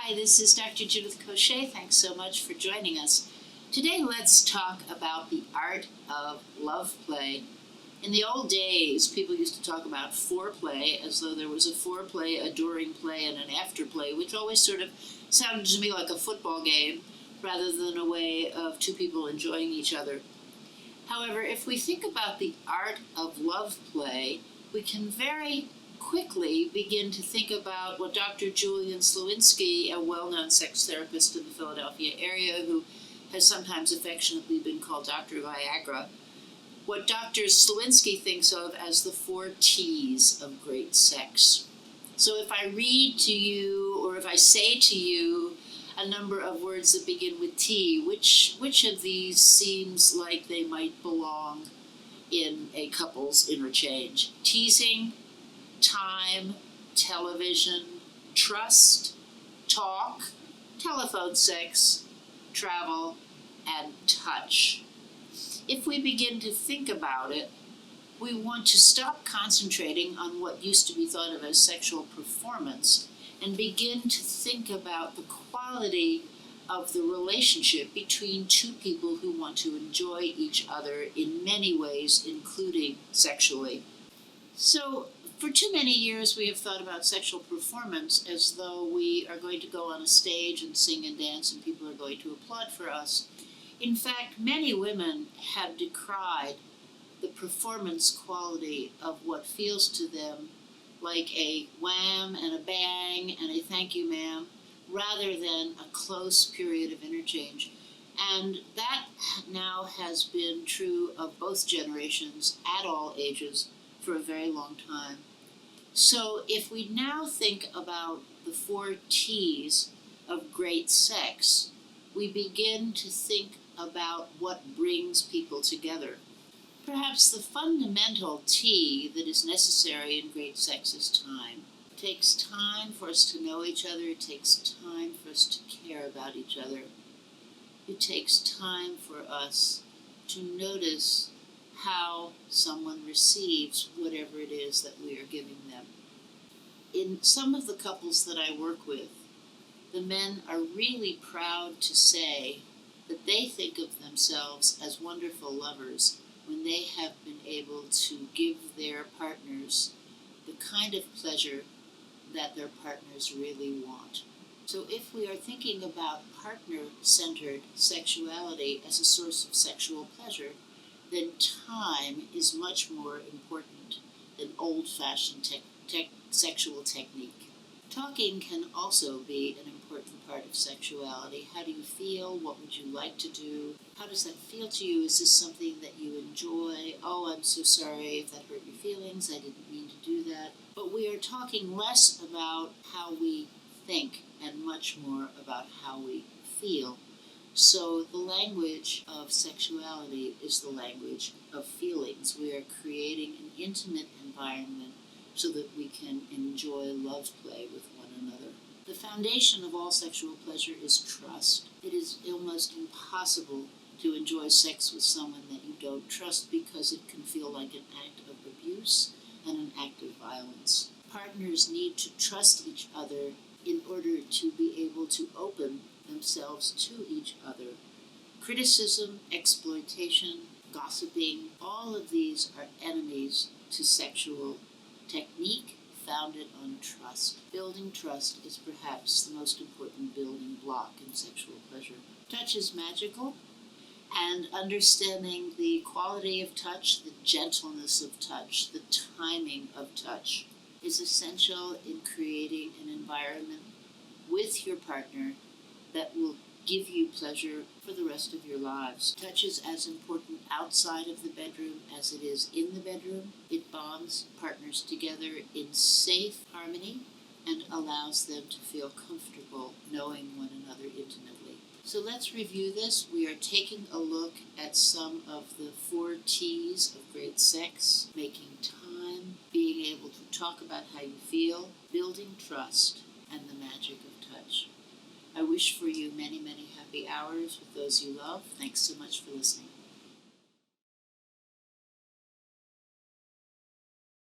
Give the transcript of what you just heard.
Hi, this is Dr. Judith Coché. Thanks so much for joining us. Today let's talk about the art of love play. In the old days, people used to talk about foreplay as though there was a foreplay, a during play, and an after play, which always sort of sounded to me like a football game rather than a way of two people enjoying each other. However, if we think about the art of love play, we can very quickly begin to think about what Dr. Julian Slowinski, a well-known sex therapist in the Philadelphia area who has sometimes affectionately been called Dr. Viagra, what Dr. Slowinski thinks of as the 4 T's of great sex. So if I read to you, or if I say to you a number of words that begin with T, which of these seems like they might belong in a couple's interchange? Teasing, time, television, trust, talk, telephone sex, travel, and touch. If we begin to think about it, we want to stop concentrating on what used to be thought of as sexual performance and begin to think about the quality of the relationship between two people who want to enjoy each other in many ways, including sexually. So, for too many years, we have thought about sexual performance as though we are going to go on a stage and sing and dance and people are going to applaud for us. In fact, many women have decried the performance quality of what feels to them like a wham and a bang and a thank you, ma'am, rather than a close period of interchange. And that now has been true of both generations at all ages for a very long time. So if we now think about the 4 T's of great sex, we begin to think about what brings people together. Perhaps the fundamental T that is necessary in great sex is time. It takes time for us to know each other. It takes time for us to care about each other. It takes time for us to notice how someone receives whatever it is that we are giving them. In some of the couples that I work with, the men are really proud to say that they think of themselves as wonderful lovers when they have been able to give their partners the kind of pleasure that their partners really want. So if we are thinking about partner-centered sexuality as a source of sexual pleasure, then time is much more important than old-fashioned sexual technique. Talking can also be an important part of sexuality. How do you feel? What would you like to do? How does that feel to you? Is this something that you enjoy? Oh, I'm so sorry if that hurt your feelings. I didn't mean to do that. But we are talking less about how we think and much more about how we feel. So the language of sexuality is the language of feelings. We are creating an intimate environment so that we can enjoy love play with one another. The foundation of all sexual pleasure is trust. It is almost impossible to enjoy sex with someone that you don't trust because it can feel like an act of abuse and an act of violence. Partners need to trust each other in order to be able to open themselves to each other. Criticism, exploitation, gossiping, all of these are enemies to sexual technique founded on trust. Building trust is perhaps the most important building block in sexual pleasure. Touch is magical, and understanding the quality of touch, the gentleness of touch, the timing of touch is essential in creating an environment with your partner that will give you pleasure for the rest of your lives. Touch is as important outside of the bedroom as it is in the bedroom. It bonds partners together in safe harmony and allows them to feel comfortable knowing one another intimately. So let's review this. We are taking a look at some of the 4 T's of great sex: making time, being able to talk about how you feel, building trust, and the magic of touch. I wish for you many, many happy hours with those you love. Thanks so much for listening.